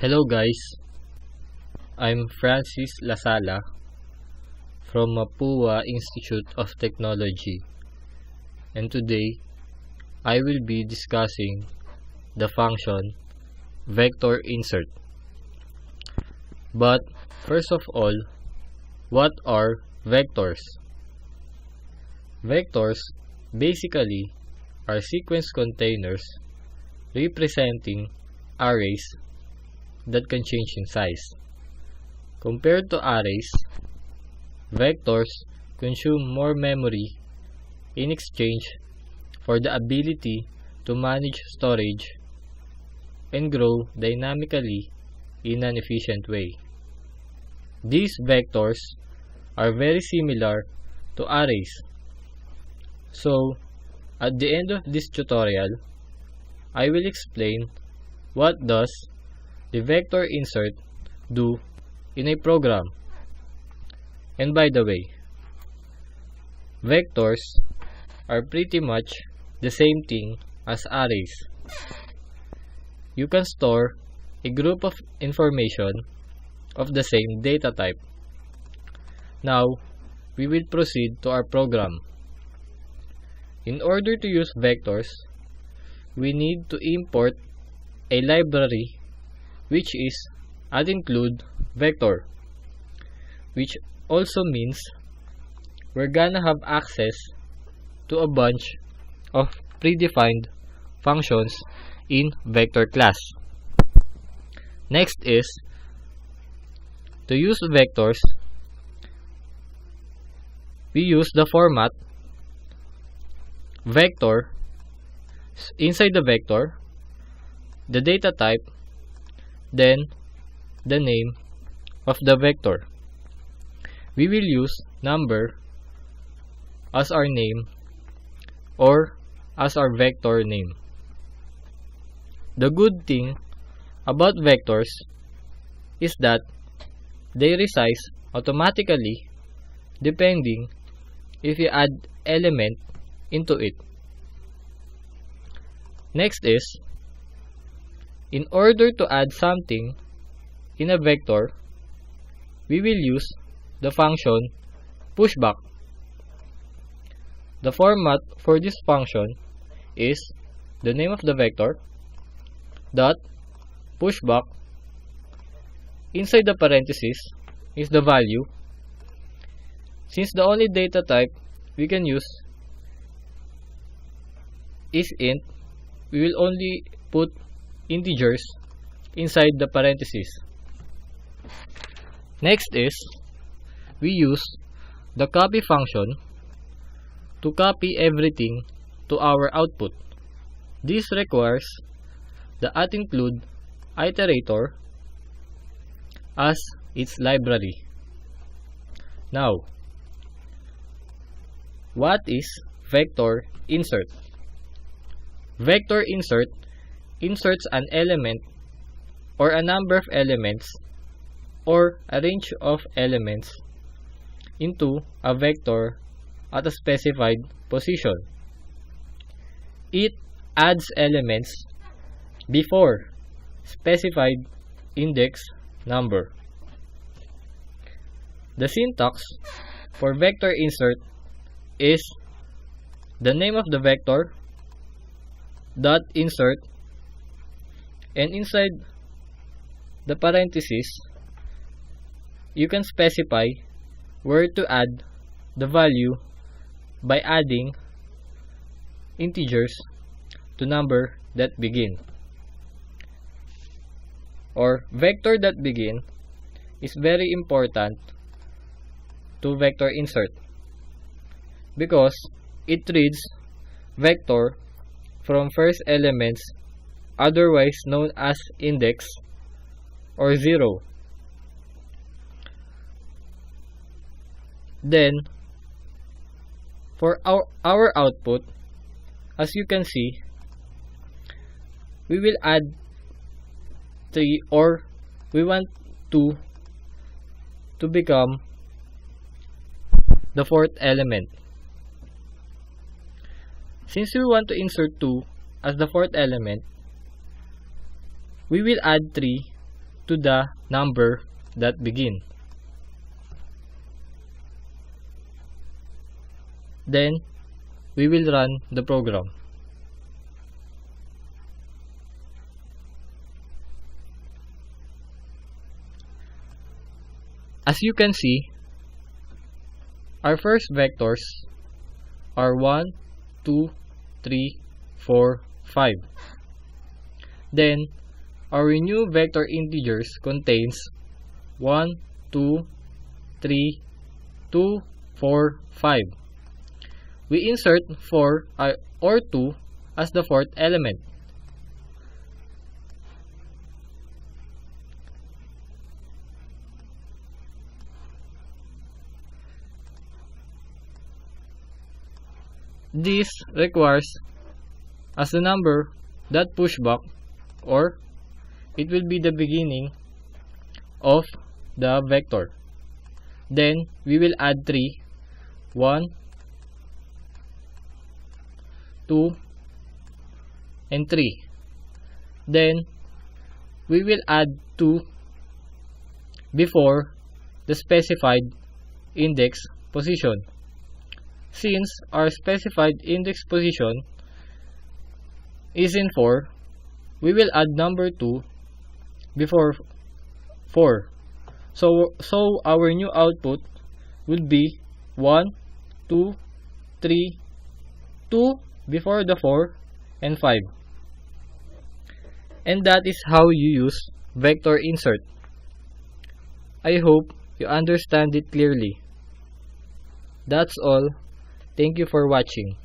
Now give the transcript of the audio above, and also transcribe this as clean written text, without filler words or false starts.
Hello guys, I'm Francis Lasala from Mapua Institute of Technology, and today I will be discussing the function vector insert. But first of all, what are vectors? Vectors basically are sequence containers representing arrays that can change in size. Compared to arrays, vectors consume more memory in exchange for the ability to manage storage and grow dynamically in an efficient way. These vectors are very similar to arrays. So, at the end of this tutorial, I will explain what does the vector insert do in a program. And by the way, vectors are pretty much the same thing as arrays. You can store a group of information of the same data type. Now, we will proceed to our program. In order to use vectors, we need to import a library which is include vector, which also means we're gonna have access to a bunch of predefined functions in vector class. Next is to use vectors, we use the format vector. Inside the vector, the data type, then the name of the vector. We will use number as our name or as our vector name. The good thing about vectors is that they resize automatically depending if you add element into it. Next is, in order to add something in a vector, we will use the function pushback. The format for this function is the name of the vector dot pushback. Inside the parenthesis is the value. Since the only data type we can use is int, we will only put integers inside the parenthesis. Next is, we use the copy function to copy everything to our output. This requires the @include iterator as its library. Now, what is vector insert? Vector insert inserts an element or a number of elements or a range of elements into a vector at a specified position. It adds elements before specified index number. The syntax for vector insert is the name of the vector dot insert, and inside the parenthesis you can specify where to add the value by adding integers to number that begin. Or vector that begin is very important to vector insert because it reads vector from first elements, otherwise known as index or 0. Then, for our output, as you can see, we will add 3, or we want 2 to become the fourth element. Since we want to insert 2 as the fourth element, we will add 3 to the number that begin. Then, we will run the program. As you can see, our first vectors are 1, 2, 3, 4, 5. Then, our new vector integers contains 1, 2, 3, 2, 4, 5. We insert 4 or 2 as the fourth element. This requires as the number that pushback, or it will be the beginning of the vector. Then we will add 3, 1, 2, and 3. Then we will add 2 before the specified index position. Since our specified index position is in 4, we will add number 2 before 4. So our new output would be 1, 2, 3, 2 before the 4, and 5. And that is how you use vector insert. I hope you understand it clearly. That's all. Thank you for watching.